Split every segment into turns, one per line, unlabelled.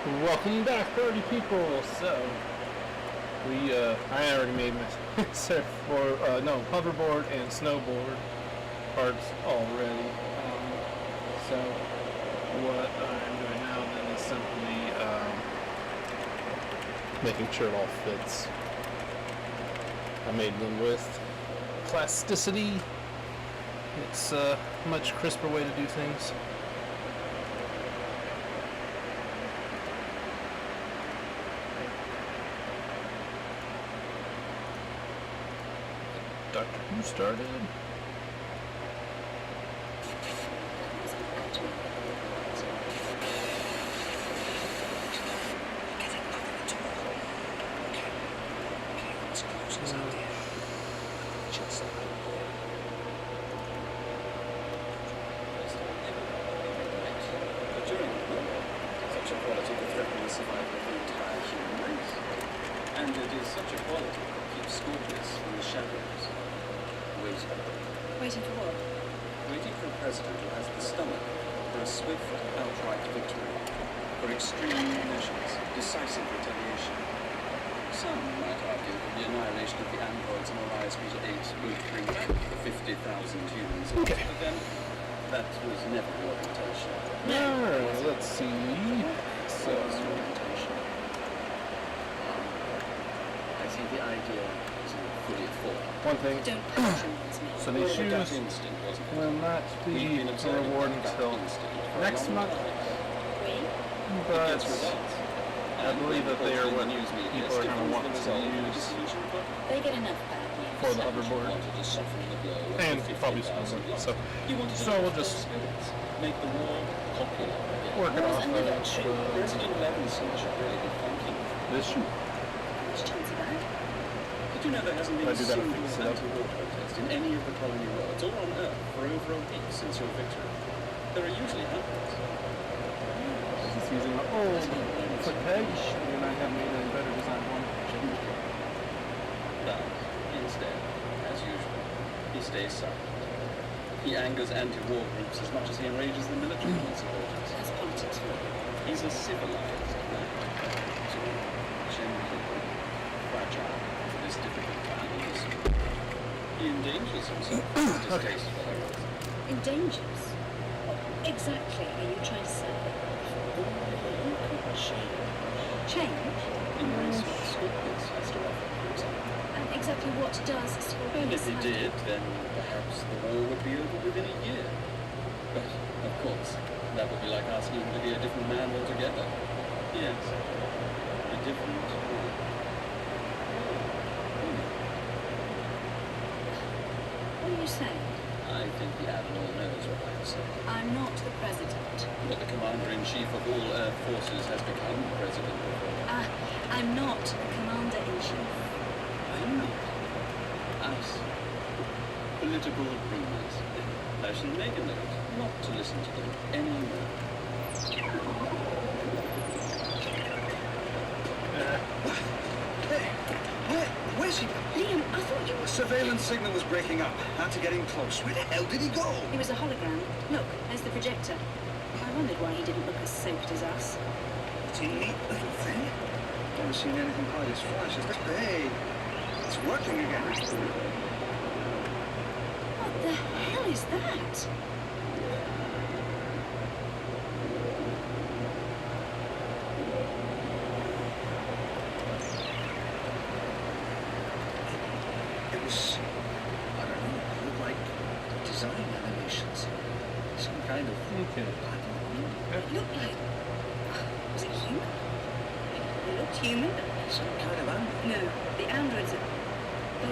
Welcome back, party people. So I already made my set for hoverboard and snowboard parts already. So what I'm doing now then is simply making sure it all fits. I made them with plasticity. It's a much crisper way to do things. Doctor Who started.
And it is such a quality that keeps scoreless in the shadows, waiting for what? Waiting for a president who has the stomach for a swift, outright victory, for extreme measures, decisive retaliation. Some might argue that the annihilation of the androids on Orion Beta 8 would bring back 50,000 humans.
Okay.
But then, that was never your intention.
Alright, let's see. So
I think the idea isn't fully formed.
one thing.
Don't patronize me.
So these shoes will not be a reward until next month, but I believe that they are what people are going to want to use
They get enough bad news.
for the hoverboard and probably snowboard. So we'll just
make the war popular.
work it off
President Levinson should really be thanking
this shoe.
Which chance of that?
Did you know there hasn't been
I
a
do gotta
single
fix it up.
anti-war protest in any of the colony worlds or on Earth for over a week since your victory? There are usually hundreds.
Just using my old foot peg, and I have made a better design one.
But instead, as usual, he stays silent. He angers anti-war groups as much as he enrages the military supporters.
That's politics for you.
He's a civilized man, generally fragile for this difficult time in history. He endangers himself with his distaste for heroism.
Endangers? What exactly are you trying to say? Change?
Embrace what Scorpius has to offer, for example.
And exactly what does
And
Scorpius
if he did, then perhaps the war would be over within a year. But, of course, that would be like asking him to be a different man altogether. Yes, a different man.
What are you saying?
I think the Admiral knows what I'm saying.
I'm not the president.
But the Commander-in-Chief of all Earth forces has become President before.
I'm not the commander-in-chief.
I'm not. Us. Political rumors. I shall make a note not to listen to them anymore.
Hey, where's he?
Liam, I thought you were...
The surveillance signal was breaking up. Had to get in close. Where the hell did he go?
He was a hologram. Look, there's the projector. I wondered why he didn't look as soaked as us.
It's a neat little thing. Never seen anything quite as flash as this. Hey, it's working again.
What the hell is that?
It was, I don't know, it looked like design animations. Some kind of,
Okay.
I don't know,
It looked like... Was it human? It looked human, but...
some kind of animal.
No, the androids are...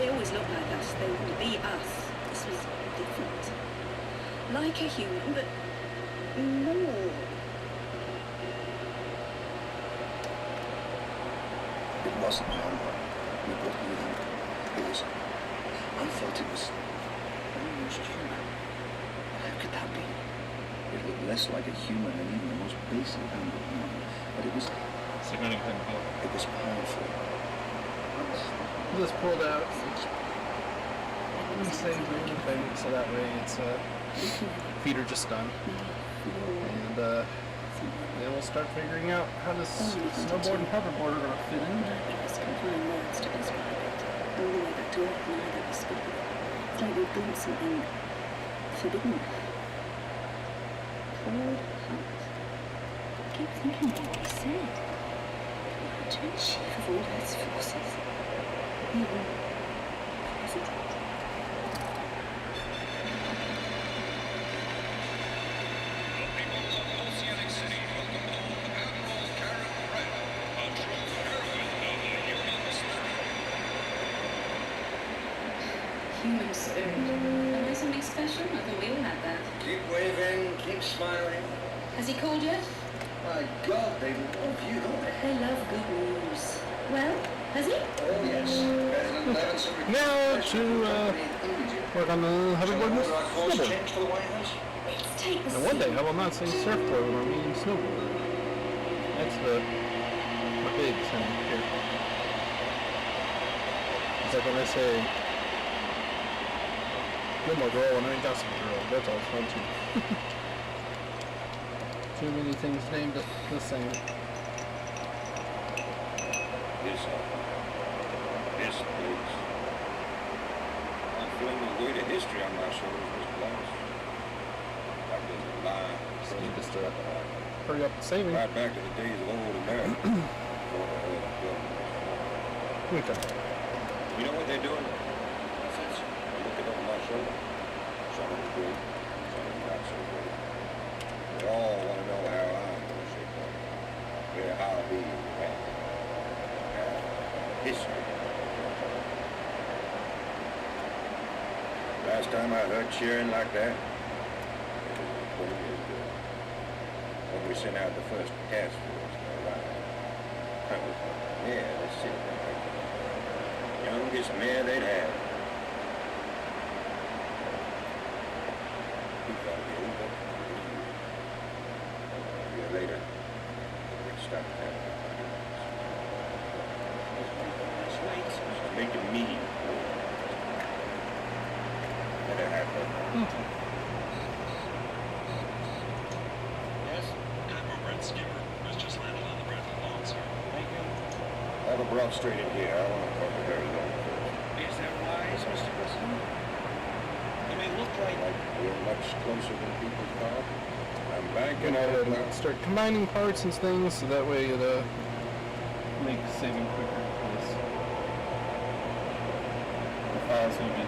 They always look like us. They wouldn't be us. This was different. Like a human, but more.
It wasn't normal. We both knew that. It was, I thought it was almost human. How could that be? It looked less like a human than even the most basic android human. But it was powerful.
Just pulled out. Let me save the thing so that way it's feet are just done. And Then we'll start figuring out how this snowboard and hoverboard are going to fit in.
Nightmares can find words to describe it. All the way back to Earth, neither was speaking. It's like we've done something forbidden. Cold heart. I keep thinking about what he said. Commander in chief of all Earth's forces. Even president. Human spirit. Am I something special? I thought we all had that.
Keep waving, keep smiling.
Has he called yet?
My God, they love you, don't they?
They love good news. Well, has he?
Oh, yes. President Levinson
Now to work on the hoverboard and snowboard.
change for the White House?
Let's take the
And one day I will not sing surfboard when I'm eating snowboard. That's the big thing here. It's like when I say Gilmore Girl and I ain't Gossip Girl. That's all fun too. Too many things named the same.
This place. I'm feeling the weight of history on my shoulders, Mr. Lance. Like there's a line.
So you just hurry up and save me.
Right back to the days of old America. Before the oil government.
Okay.
You know what they're doing? They're looking over my shoulder. Some of them good, some of them not so good. They all want to know how I'm going to shape up. Where I'll be at. History. Last time I heard cheering like that, it was 20 years ago. When we sent out the first task force to arrive. Yeah, that's it. Youngest mare they'd had. We gotta get over. A year later, we stopped that. Make a meeting. Let it happen.
Yes? Admiral Brent Skipper has just landed on the Bradford lawn, sir.
Thank you. Have her brought straight in here. I want to talk to her alone first.
Is that wise, Mr. President? You may look like...
We're much closer than people thought. I'm banking
Gonna
on it.
start combining parts and things so that way it makes saving quicker. Because the files will be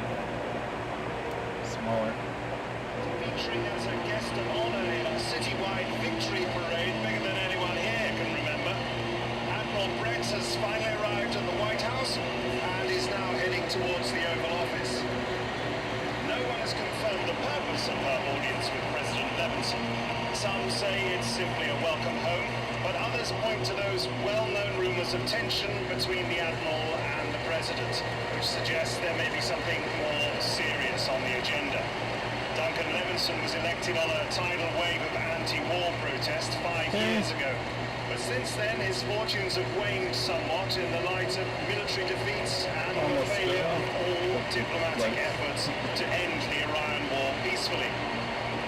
smaller.
Featuring as a guest of honor in a citywide victory parade bigger than anyone here can remember. Admiral Brett has finally arrived at the White House and is now heading towards the Oval Office. No one has confirmed the purpose of her audience with President Levinson. Some say it's simply a welcome home, but others point to those well-known rumors of tension between the Admiral and the President, which suggests there may be something more serious on the agenda. Duncan Levinson was elected on a tidal wave of anti-war protest 5 years ago. But since then, his fortunes have waned somewhat in the light of military defeats and the failure of all diplomatic efforts to end the Iran war peacefully.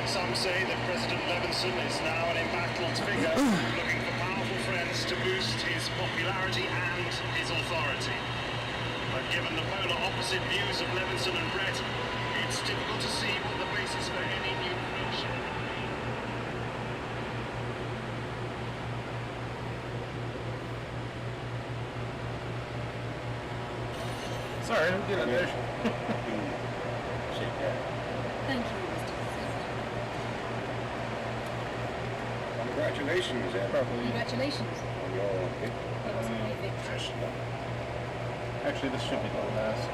Some say that President Levinson is now an embattled figure looking for powerful friends to boost his popularity and his authority. But given the polar opposite views of Levinson and Brett, it's difficult to see what the basis for any new friendship.
Sorry, I'm getting there.
Sit down.
Thank you, Mr. President.
Congratulations, Admiral,
Probably.
Congratulations.
on your victory.
It was a great victory.
Actually, this should be the last.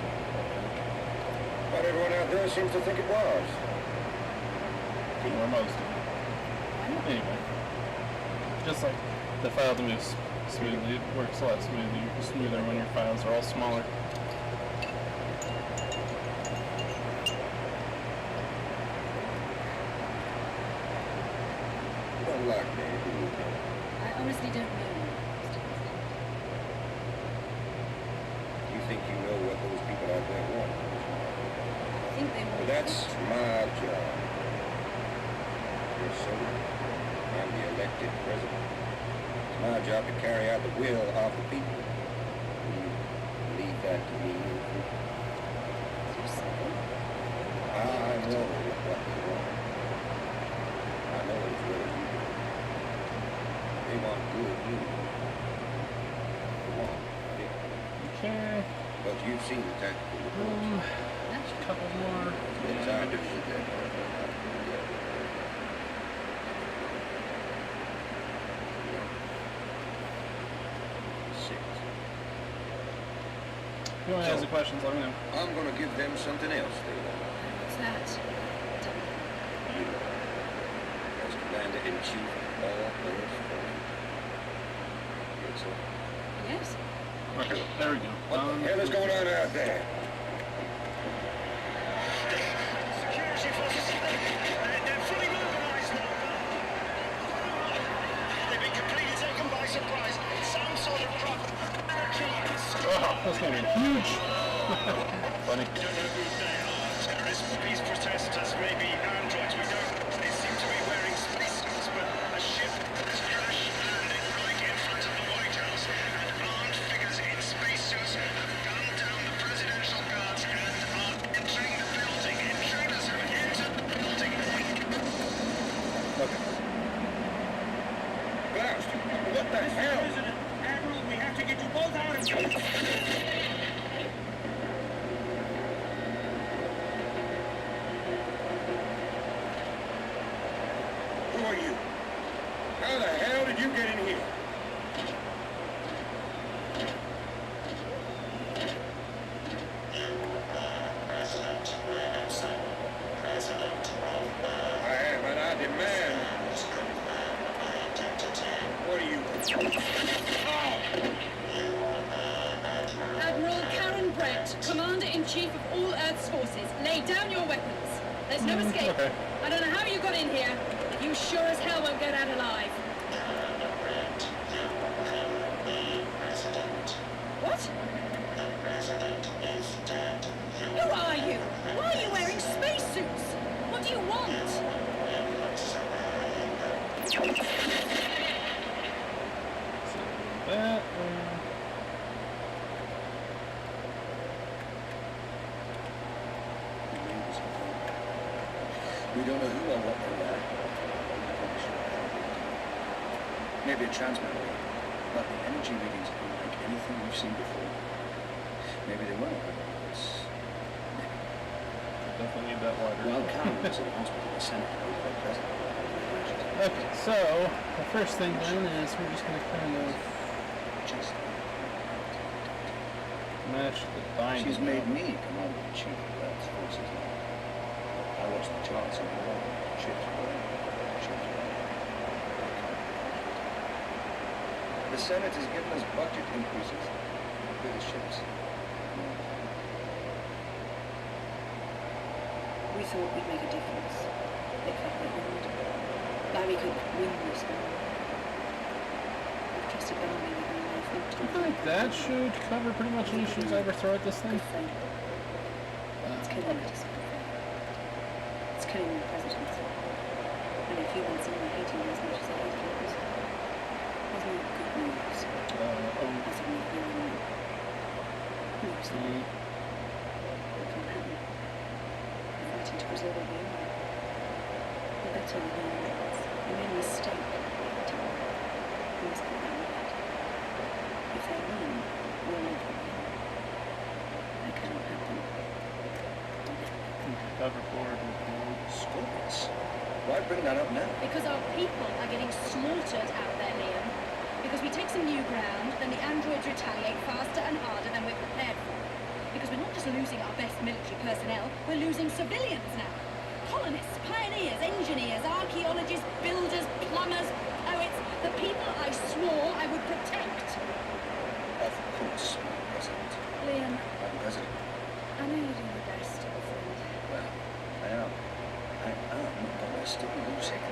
But everyone out there seems to think it was.
Or most of it. Anyway. Just like the file moves smoothly, it works a lot smoother when your files are all smaller.
Don't like me, do you?
I honestly don't know, Mr. President.
You think you know what those people out there want?
I think they
Well,
want
that's my job. Yes, sir. I'm the elected president. It's my job to carry out the will of the people. You leave that to me.
You say?
I know what they want. I know as well as you do. They want good news. They want victory.
Okay.
But you've seen the tactical reports.
A couple more.
It's time to put that together. 6.
If anyone has any questions, let me know.
I'm gonna give them something else they want.
What's that?
You, as Commander-in-Chief of all players forces. Yes, sir.
Yes.
Okay, there we go.
What the hell is going on out there?
Security forces, they're fully mobilized now. They've been completely taken by surprise. Some sort of drop.
Oh, that's gonna be huge. Funny.
We don't know who they are. Terrorists, peace protesters, maybe androids. We don't. They seem to be wearing spacesuits, but a ship has crash landed right in front of the White House, and armed figures in spacesuits have gunned down the presidential guards and are entering the building. Intruders have entered the building.
Okay. Blast! What the hell?
Admiral, we have to get you both out of here.
Who are you? How the hell did you get in here? I am, and I demand. What are you?
Admiral Karen Brett, Commander-in-Chief of all Earth's forces, lay down your weapons. There's no escape.
Okay.
I don't know how you got in here, but you sure as hell won't get out alive. What? Who are you? Why are you wearing spacesuits? What do you want?
That,
We don't know who or what they were. Maybe a transmitter, but the energy readings are unlike anything we've seen before. Maybe they weren't robots.
definitely need that wider.
While Karen was in hospital, the Senate voted by president.
Okay, so the first thing then is we're just going to kind of
Just
match the binding.
she's made me commander-in-chief of Earth's forces now. I watch the charts on the wall. Ships rolling. Ships rolling. The Senate has given us budget increases for the ships.
We thought we'd make a difference. If I would. That we could win this war. We've trusted the army with my life.
I feel like that should cover pretty much any issues I ever throw at this thing.
Good friend. It's killing us. It's killing the president. And if humans see me hating you as much as I hate humans, there's no good news. As in the hearing news that what can happen. We're fighting to preserve what we are. We're better than the androids. We made a mistake. We must put that right. If they win, we'll live with them. That cannot happen.
Hoverboard.
Scorpions. Why bring that up now?
Because our people are getting slaughtered out there, Liam. Because we take some new ground, then the androids retaliate faster and harder than we're prepared for. Because we're not just losing our best military personnel, we're losing civilians now. Colonists, pioneers, engineers, archaeologists, builders, plumbers, poets, the people I swore I would protect.
Of course, President.
Liam,
I'm President.
I know you do your best, old friend.
Well, I am. But we're still losing.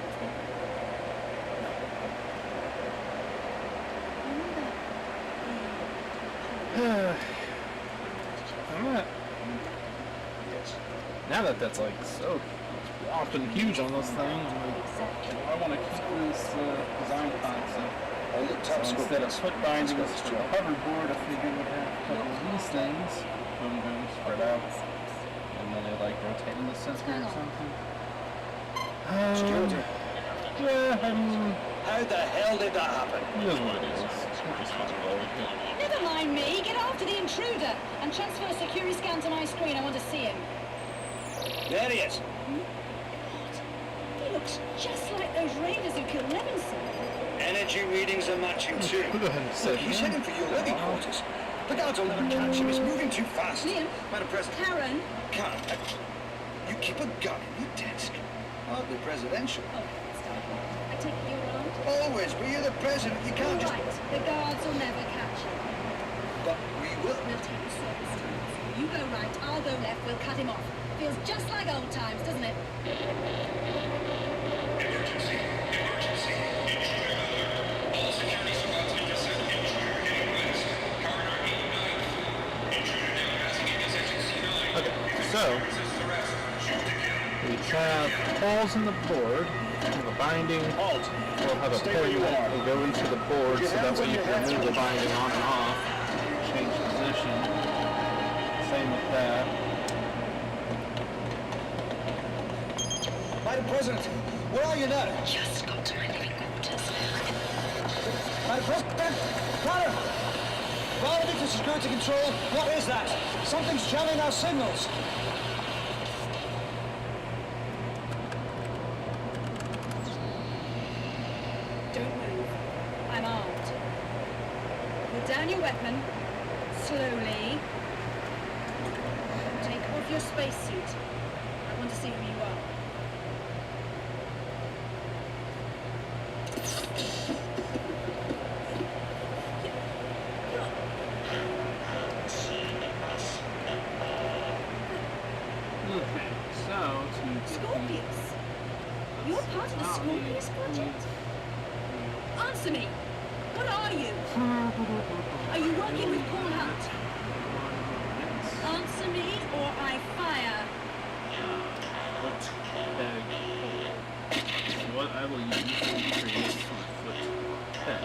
I'm not.
Yes.
Now that that's like so often huge on those things. Like, I want to keep this design concept.
All the top
So instead of foot bindings for the hoverboard, I figured we'd have a couple of these things. Boom, boom, spread out. And then they like rotate in the center or something.
Security.
Yeah, I mean,
How the hell did that happen?
it is what it is. We'll just find a way.
Never mind me. Get after the intruder and transfer a security scan to my screen. I want to see him.
There he is.
He looks just like those raiders who killed Levinson.
Energy readings are matching too.
Go ahead and
Look, he's heading for your living quarters. The guards will never catch him. He's moving too fast.
Liam.
Madam President.
Karen.
Karen, you keep a gun in your desk. Hardly presidential.
Oh, stop. I take it you're armed?
Always, but you're the president. You can't just...
Right. The guards will never catch him.
But we will.
We'll take the service times. You go right, I'll go left. We'll cut him off. Feels just like old times, doesn't it?
Emergency. Emergency. Intruder alert. All security squads intercept intruder heading west. Corridor 89. Intruder now passing intersection C9.
Okay, so we have holes in the board. The binding
Halt.
will have a
Stay
port
where you
that
are.
will go into the board,
Put your
so that
hands
way
on
you
your
can
head.
move the binding on and off, change position. Same with that.
Madam President, where are you now?
Just got to my living quarters.
Madam President, Connor! Quality to security control. What is that? Something's jamming our signals.
Don't move. I'm armed. Put down your weapon. Slowly. Take off your spacesuit. I want to see who you are.
Okay, so to get
Scorpius. You're part of the Scorpius project? Answer me. What are you? Are you working with Paul Hunt? Answer me or I fire.
What I will use to create my foot peg.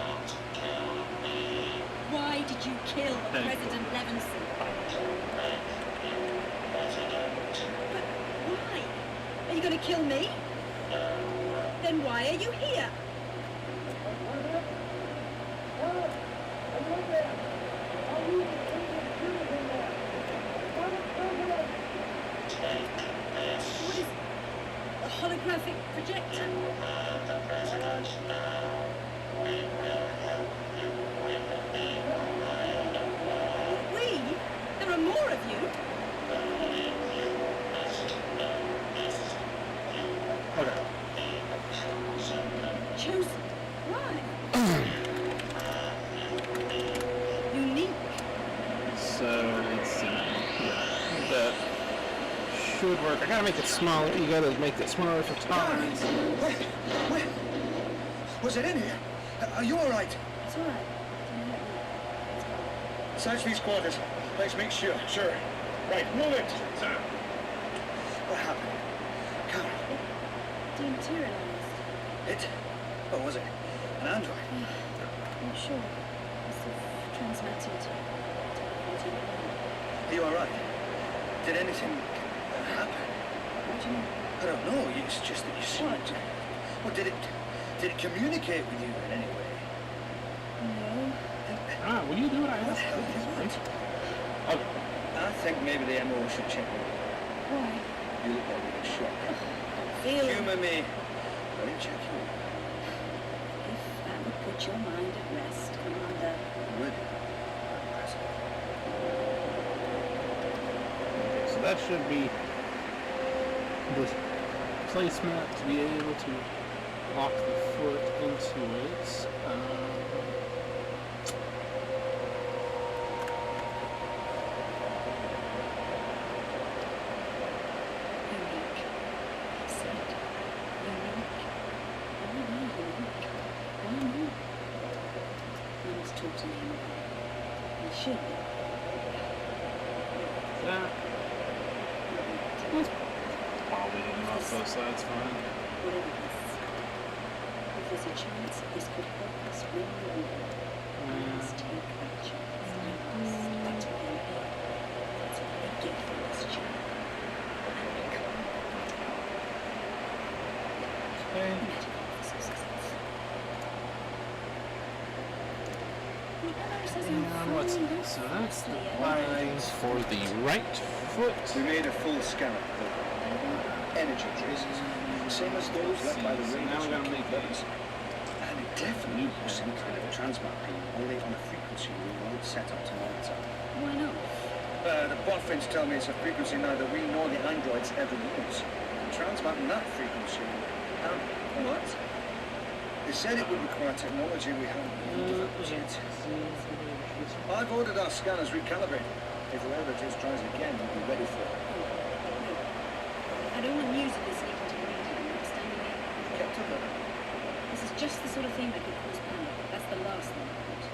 Why did you kill President Levinson? But why? Are you going to kill me? Then why are you here? What is a holographic projector? We? There are more of you?
Okay.
Chosen? Why? Unique.
So let's see. Yeah, that should work. I gotta make it smaller. You gotta make it smaller for tolerance.
Wait. Was it in here? Are you all right?
It's all right. Don't hurt me.
Search these quarters. Let's make sure. Sure. Right, move it.
Sir.
What happened? Karen,
Dematerialized.
it? What was it? An android?
Not sure. Must have transmitted.
Are you all right? Did anything happen?
What do you mean?
I don't know. It's just that you seemed... Well, did it communicate with you in any way?
No.
Ah, will you do what I
What the
asked?
hell is it?
Okay.
I think maybe the MO should check with you.
Why?
You look like you're in shock.
Feel
Humour me. Let me check you.
if that would put your mind at rest, Commander.
Would.
So that should be the placemat to be able to lock the foot into it.
Unique. He said. Unique. Why me unique? Why me? I must talk to him. I should.
That was probably off though, so that's fine.
Whatever this. If there's a chance this could help us win the war, I must take that chance. I must. That's what I'm here. That's what I get for this job. And become
Okay.
medical officers.
And what's this? So that's the lines for the right foot.
We made a full scan of the energy traces, same as those left by the
So now
Rangers
we're gonna
who
make
keep weapons. And it definitely was some kind of transmat beam, only on a frequency we won't set up to monitor.
Why not?
The boffins tell me it's a frequency neither we nor the androids ever use. Transmitting that frequency. What? They said it would require technology we haven't developed yet. I've ordered our scanners recalibrated. If whoever it is tries again, we'll be ready for it.
No. I don't want news of this leaking to the media, you understand me?
Kept up with it.
This is just the sort of thing that could cause panic. That's the last thing I want.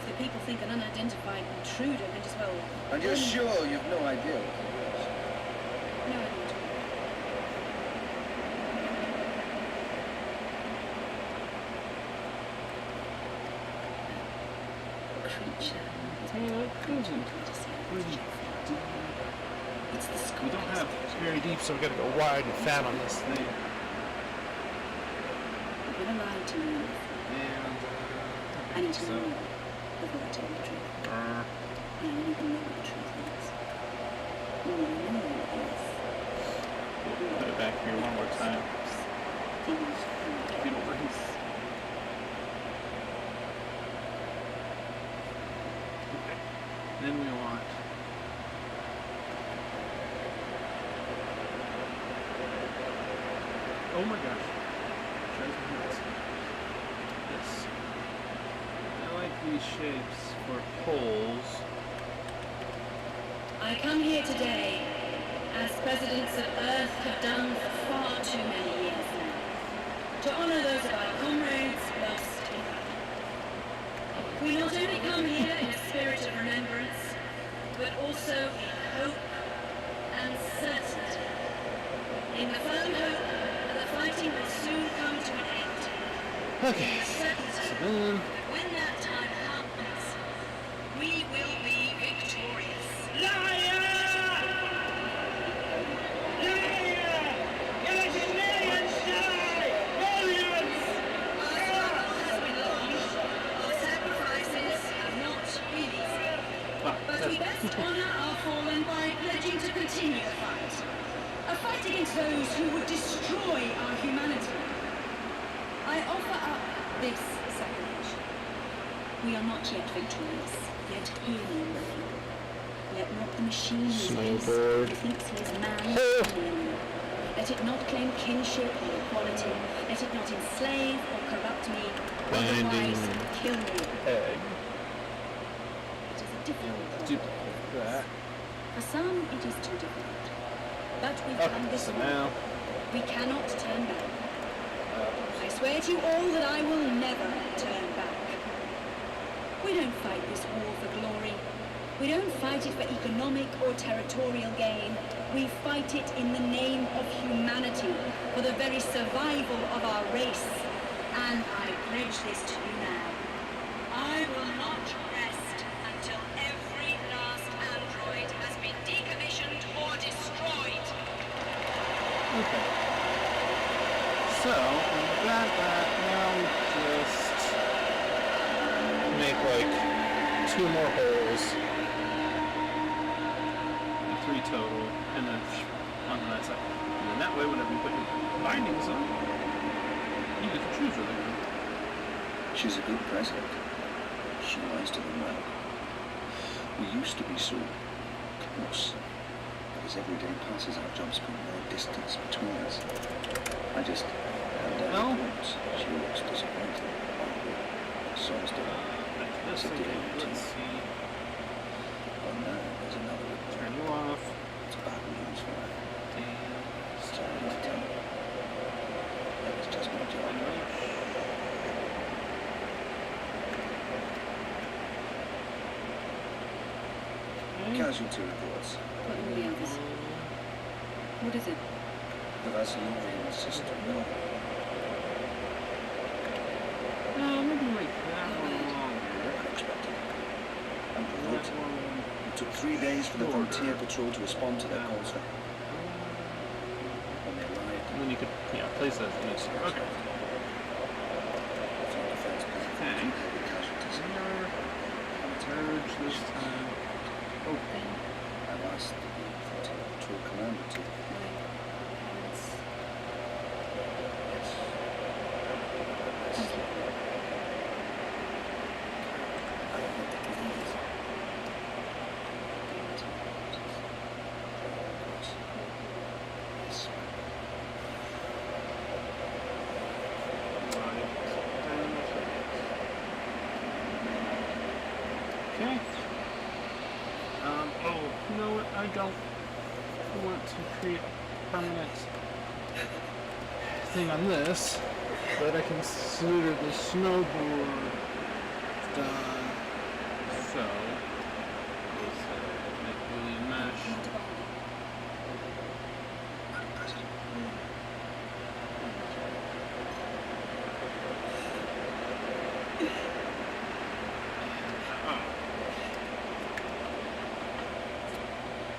If the people think an unidentified intruder can just well...
And you're sure you've no idea what it is?
No, I don't. It's the school.
We don't have very deep, so we gotta go wide and fat on this thing.
You're gonna lie to me.
And
I need to
so,
know before I tell you the truth. And I don't even know what the truth is. All I know is...
we'll put it back here one more time.
Things
If you don't mind. Okay. Then we want oh my gosh. Drives me nuts. This. I like these shapes for poles.
I come here today, as presidents of Earth have done for far too many years now, to honor those of our comrades lost in battle. We not only come here in a spirit of remembrance, but also in hope and certainty. In the firm hope that the fighting will soon come to an end.
Okay.
Certainty
So then
that when that time comes, we will be victorious. Liar! But we best honor our fallen by pledging to continue the fight. A fight against those who would destroy our humanity. I offer up this sacrifice. We are not yet victorious, yet hear me, my people. Let not the machine
Snowboard.
who thinks he is a man hear me. Let it not claim kinship or equality. Let it not enslave or corrupt me, otherwise kill me.
egg.
It is a difficult
Do
problem.
that.
For some, it is too difficult. But we've come
Okay,
this
so
way.
now
We cannot turn back. I swear to you all that I will never turn back. We don't fight this war for glory. We don't fight it for economic or territorial gain. We fight it in the name of humanity, for the very survival of our race. And I pledge this to you now. I will not rest until every last android has been decommissioned or destroyed.
okay. So we got that. Now we just make like 2 more holes. 3 total, and then on the that side. And then that way, whenever you put your bindings on, you get to choose where they're going.
She's a good president. She lies to them well. We used to be so close. But as every day passes, our jobs put more distance between us. I just held
No.
out once. She looks disappointed. So is the
This thing, let's see.
Well, now there's another one.
Turn you off.
It's bad news for her.
And
Sorry, my tongue. That was just my job.
Okay.
Casualty reports.
What are the others? What is it?
the Vasilurian system, no.
Maybe like that one longer.
Unexpected. And
That
remote.
one.
It took 3 days for the
Shorter.
Frontier Patrol to respond to their calls for help. When they arrived,
And then you could, place those in each. Okay.
the Fleet Defense
Okay.
Heavy casualties.
Surge this time. Open.
I've asked the Frontier Patrol commander to. Yes.
Thank you.
I don't know what it is. Yes.
Okay. You know what? I don't want to create a permanent thing on this, but I consider the snowboard done. So, let's make really mesh.
Madam President.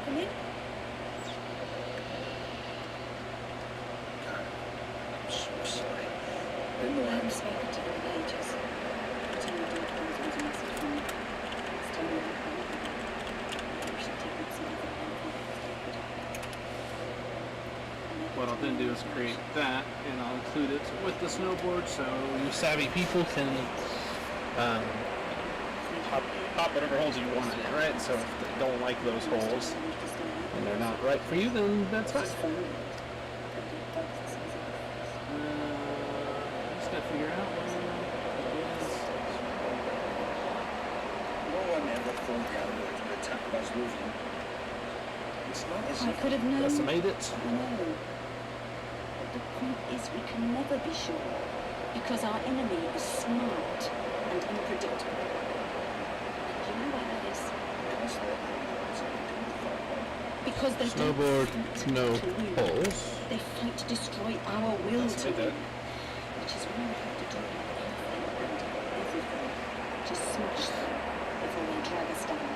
Come in.
God, I'm so sorry. I didn't know
I
I
haven't
was.
spoken to them in ages. I told my daughter there was a message from me. It's telling me I'm I should take it some other
What I'll then do is create that, and I'll include it with the snowboard, so you savvy people can pop whatever holes you want in it, right? So if they don't like those holes and they're not right for you, then that's fine. I'm just gonna figure out what it is.
No one ever thought the androids would attack Vasilurian. It's not as
I
if
could have known.
Decimate it.
I know. But the point is we can never be sure because our enemy is smart and unpredictable. And you know why that is?
because they're androids and they don't fight well.
Because they
Snowboard,
don't fight
no
to win.
holes.
They fight to destroy our will to
Decimate
win.
that.
Which is why we have to do everything and everything to smash them before they drag us down.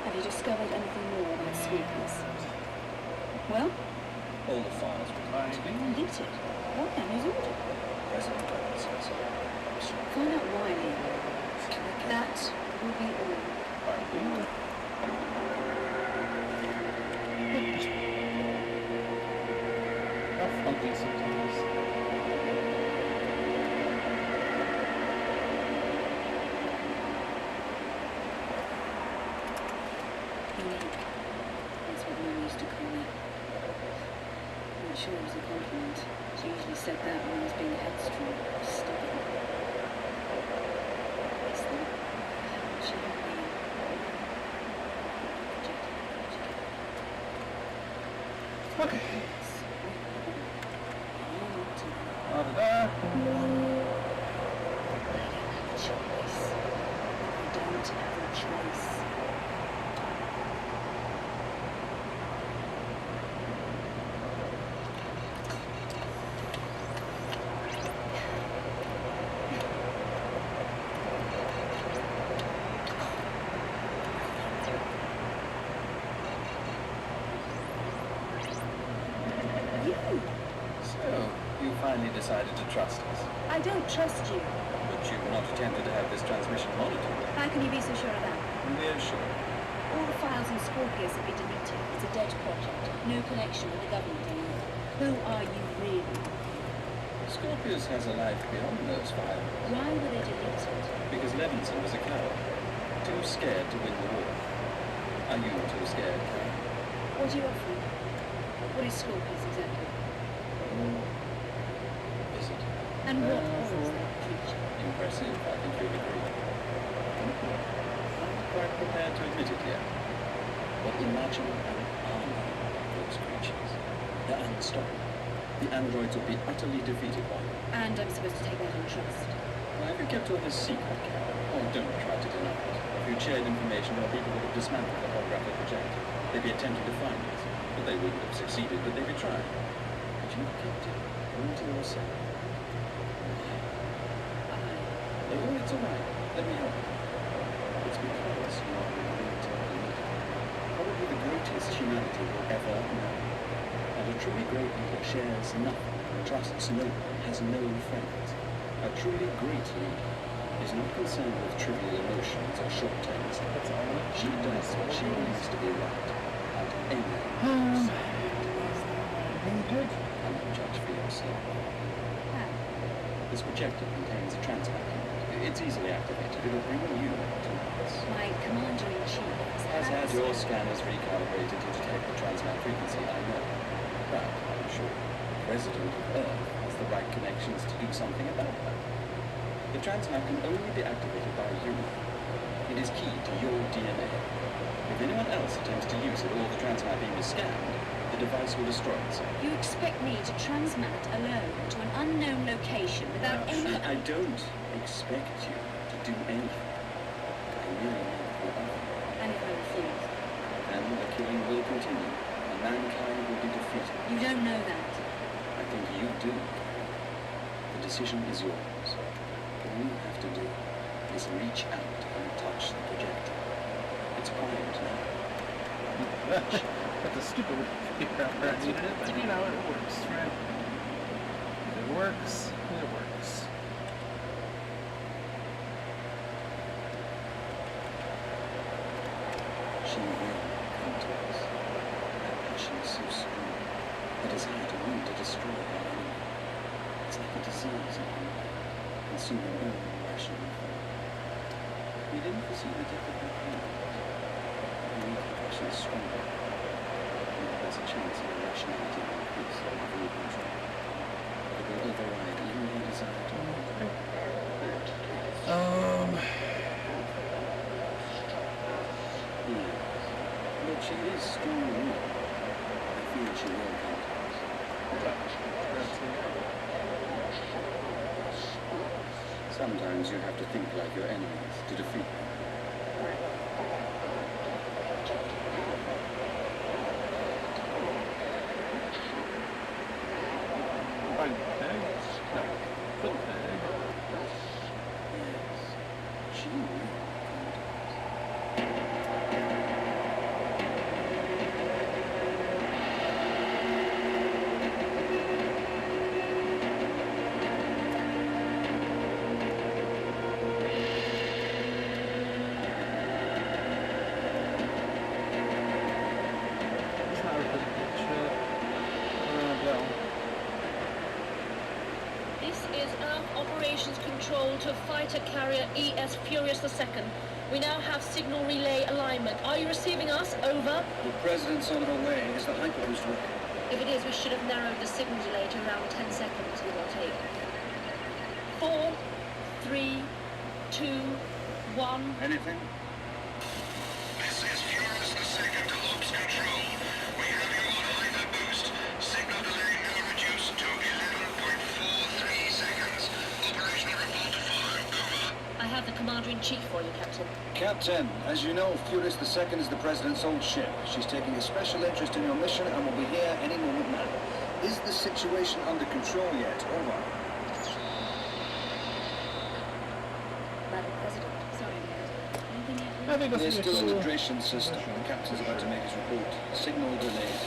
Have you discovered anything more about sweetness? Well,
All the files were deleted.
deleted. Why? Whose order?
President Biden says so.
Find out why, Liam. That will be all.
How funky sometimes.
Unique. That's what Mum used to call me. I'm not sure it was a compliment. She usually said that when I was being headstrong, stubborn. It's that she had me
Okay.
I don't
Da-da-da.
have a choice. I don't have a choice.
So, you finally decided to trust us.
I don't trust you.
But you've not attempted to have this transmission monitored.
How can you be so sure of that?
We're sure.
All the files in Scorpius have been deleted. It's a dead project. No connection with the government anymore. Who are you really?
Scorpius has a life beyond those files.
Why were they deleted?
Because Levinson was a coward. Too scared to win the war. Are you too scared, Karen?
What are you offering? What is Scorpius exactly?
Is it?
And what was that creature?
Impressive, I think you'll agree. I'm not quite prepared to admit it yet. But imagine an army of those creatures. They're unstoppable. The androids will be utterly defeated by them.
And I'm supposed to take that on trust.
Why have you kept all this secret, Karen? Oh, don't try to deny it. If you'd shared information, more people would have dismantled the holographic projector. They'd be attempting to find us. The They wouldn't have succeeded, but they could try. But you kept it all to yourself. Oh, it's all right. Let me help you. It's because you are a great leader. Probably the greatest humanity will ever know. And a truly great leader shares nothing, trusts no one, has no friends. A truly great leader is not concerned with trivial emotions or short-terms. She does what she believes to be right. And anyone and judge for yourself. This projector contains a transmat. It's easily activated. It'll bring you to us.
My commander-in-chief
Has had your scanners recalibrated to detect the transmat frequency, I know. But I'm sure the President of Earth has the right connections to do something about that. The transmat can only be activated by you. It is key to your DNA. If anyone else attempts to use it or the transmat beam is scanned, the device will destroy itself.
You expect me to transmat alone to an unknown location without any...
I don't expect you to do anything. I really mean for nothing.
And if I refuse?
Then the killing will continue, and mankind will be defeated.
You don't know that.
I think you do. The decision is yours. All you have to do is reach out and touch the projector. It's quiet now.
That's a stupid way to figure out where I needed it, but you know, it works, right? If it works, it works.
She will come to us. Her passion is so strong. A desire to want to destroy her enemy. It's like a disease in her mind, consuming all rational thought. We didn't foresee the depth of her pain. Only the passion is stronger. And there's a chance of irrationality will increase over your control. But it will override even your desire to want. Yeah. But she is strong. I feel she will come to us. Sometimes you have to think like your enemies to defeat them.
Find tag? No. Foot tag.
Yes, she will come to us.
It's not really good shit. Go.
This is Earth Operations Control to Fighter Carrier ES Furious II. We now have signal relay alignment. Are you receiving us? Over.
The President's on her way. Is the hyperboost working?
If it is, we should have narrowed the signal delay to around 10 seconds, give or take. 4, 3, 2, 1.
Anything?
This is Furious II to Ops Control. We have you on hyper boost. Signal delay now reduced to 11.43 seconds. Operational report to follow. Over.
I have the Commander-in-Chief for you, Captain.
Captain, as you know, Furious II is the President's old ship. She's taking a special interest in your mission and will be here any moment now. Is the situation under control yet? Over.
Madam President, sorry, anything yet?
I think that's
They're
gonna be
still in the
cool.
Dration system. The Captain's about to make his report. Signal delayed.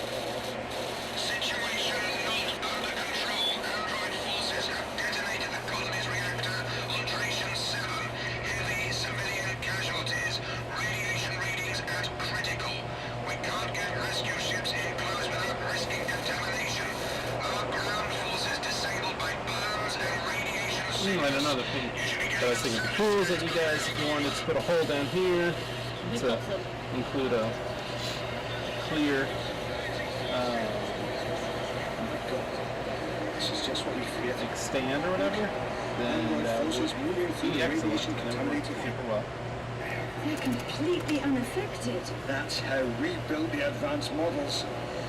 Situation not under control. Android forces have detonated the colony's reactor on Dration 7. Heavy civilian casualties. Radiation readings at critical. We can't get rescue ships in close without risking contamination. Our ground forces disabled by burns and radiation
And another thing that I think would be cool is that you guys, if you wanted to put a hole down here
We've
to
got them.
include a clear,
This is just what we feared.
like stand or whatever, then
Android
that
forces
would
moving through
be
the
excellent.
radiation
And then we'll
contaminated
people up.
They're completely unaffected.
That's how we built the advanced models,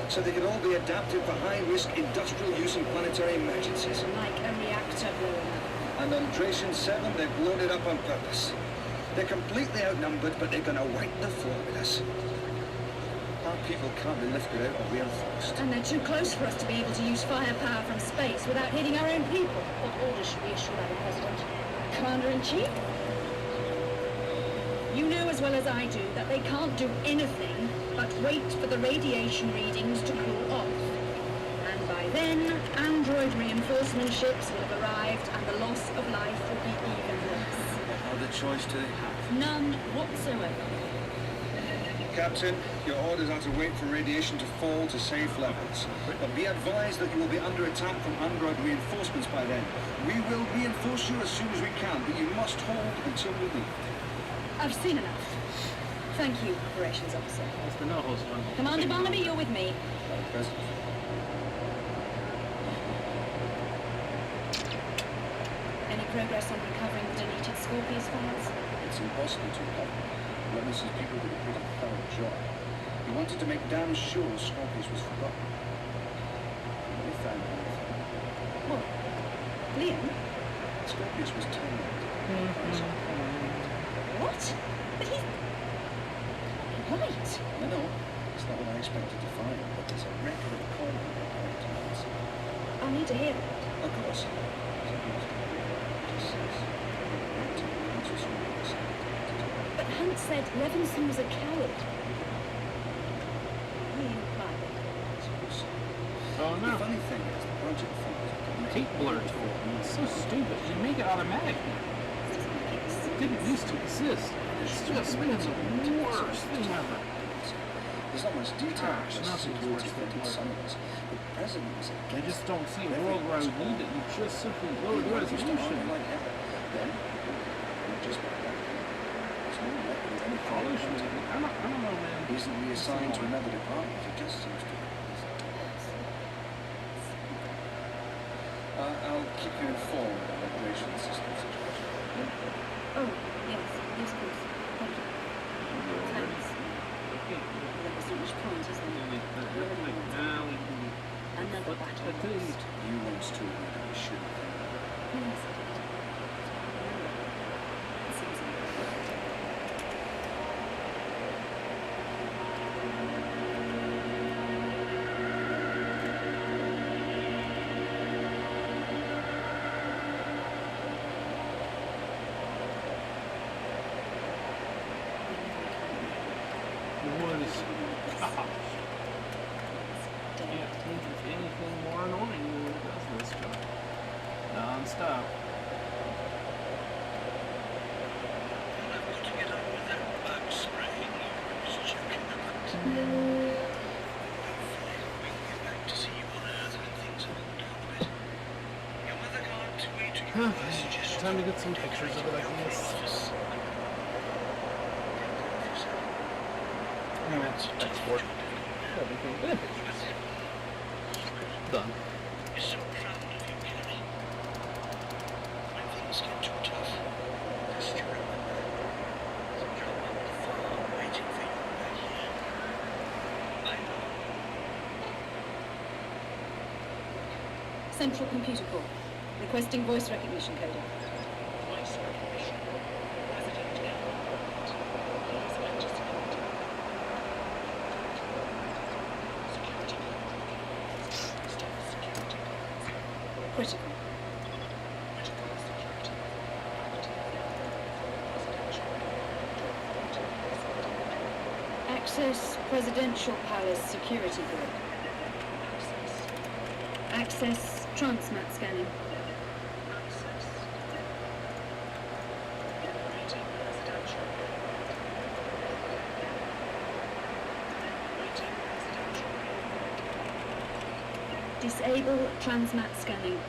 so they can all be adapted for high-risk industrial use in planetary emergencies.
Like a reactor blowing up.
And on Dration 7, they've blown it up on purpose. They're completely outnumbered, but they're gonna wipe the floor with us. Our people can't be lifted out or reinforced.
And they're too close for us to be able to use firepower from space without hitting our own people.
What orders should we issue, Madam President?
Commander-in-Chief? You know as well as I do that they can't do anything but wait for the radiation readings to cool off. And by then, android reinforcement ships will have arrived and the loss of life will be even less.
What other choice do they have?
None whatsoever.
Captain, your orders are to wait for radiation to fall to safe levels. But be advised that you will be under attack from android reinforcements by then. We will reinforce you as soon as we can, but you must hold until we leave.
I've seen enough. Thank you, Operations Officer.
That's the no-host one.
Commander Barnaby, you're with me.
Madam President.
Any progress on recovering the deleted Scorpius files?
It's impossible to recover. Levinson people did a pretty thorough job. He wanted to make damn sure Scorpius was forgotten. And they found anything.
What? Liam?
Scorpius was terminated.
What? But he's... Right.
I know. It's not what I expected to find, but there's a record of calling
I'll need to hear it.
Of course.
But Hunt said Levinson was a coward. He implied it.
Oh
The
no.
funny thing is, the project
Tape blur tool. It's so stupid. You make it automatic now. It didn't used to exist. It's just been the worst thing ever.
There's not much detail.
Gosh, nothing's worse than blur.
summons. The president was
I
against
just don't see a world where I would need it. You just simply lower the resolution.
like ever. Then, we just went back. There's no record of any
Resolution.
follow-up.
I don't know, man.
He isn't reassigned to another department. It just seems to be. I'll keep you informed of the operation system situation.
Oh, yes. Yes, please. Thank you. Thanks. There was so much point, isn't there? Another battle lost.
You once told me that we shouldn't think about it.
Yes, I did. It seems like
Can't think of anything more annoying than it does this job. Non-stop. Time to get some pictures of it, I guess. Export. Everything. Done.
So proud of you, Kenny. When things get too tough, just you remember, the job on the farm waiting for you right here. I know.
Central Computer Corps. Requesting voice recognition coding.
Voice recognition. President His Majesty. Security. Stop security.
Critical.
Critical security.
Access Presidential Palace Security Grid. Access Transmat scanning. Disable Transmat scanning.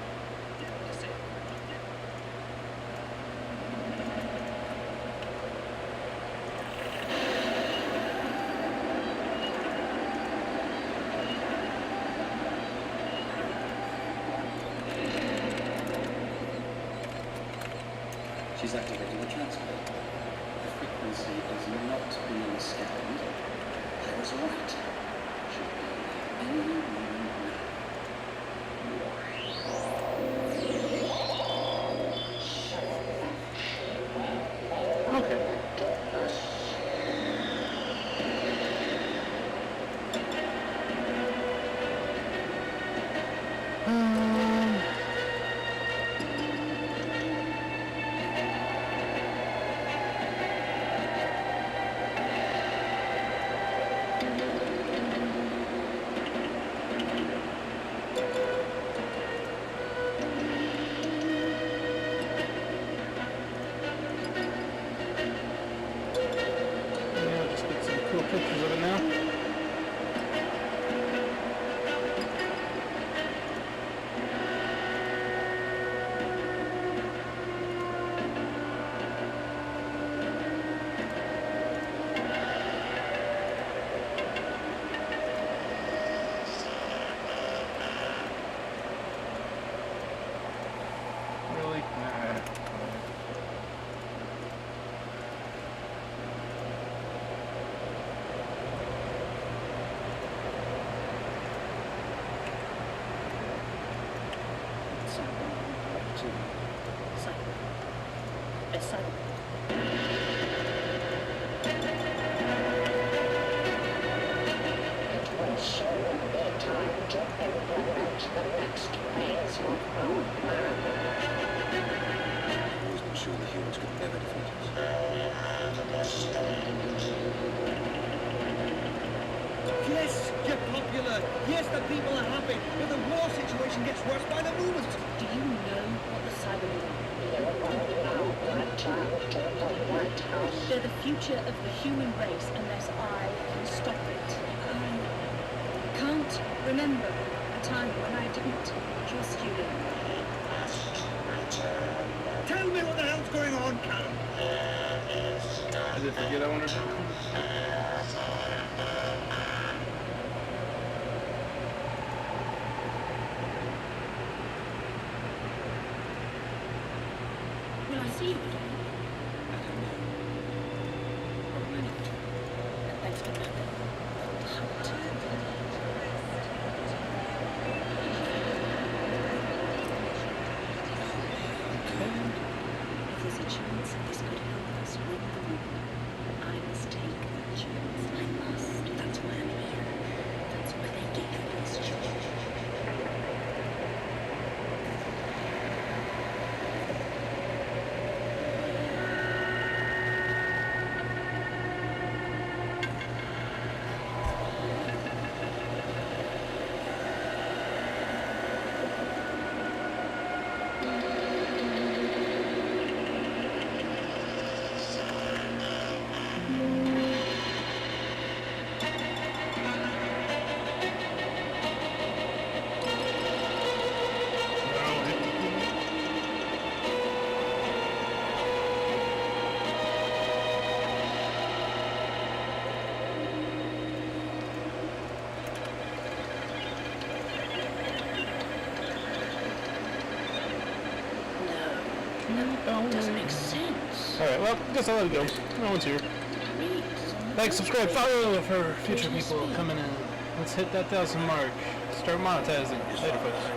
She's activated the transfer. The frequency is not being scanned. I was right. Should be any moment now.
Okay. pictures of it now. Really? Nah.
Cycle. A cycle.
I've always been sure the humans could never defeat us.
Yes, you're popular. Yes, the people are happy. But the war situation gets worse by the moment.
Do you know what the Cybermen are? They're the future of the human race unless I can stop it. I can't remember a time when I didn't trust you.
Tell me what the hell's going on, Callum.
I did forget I wanted to.
Will I see you again?
I don't know. Probably not.
Thanks for nothing. If there's a chance this could help us win the war, I must take that chance. I must. That's why I'm here. That's why they gave me this chance. No, it doesn't make sense.
Alright, well, guess I'll let it go. No one's here.
Read.
Like, subscribe, follow for future people coming in. Let's hit that 1,000 mark. Start monetizing. Later, folks.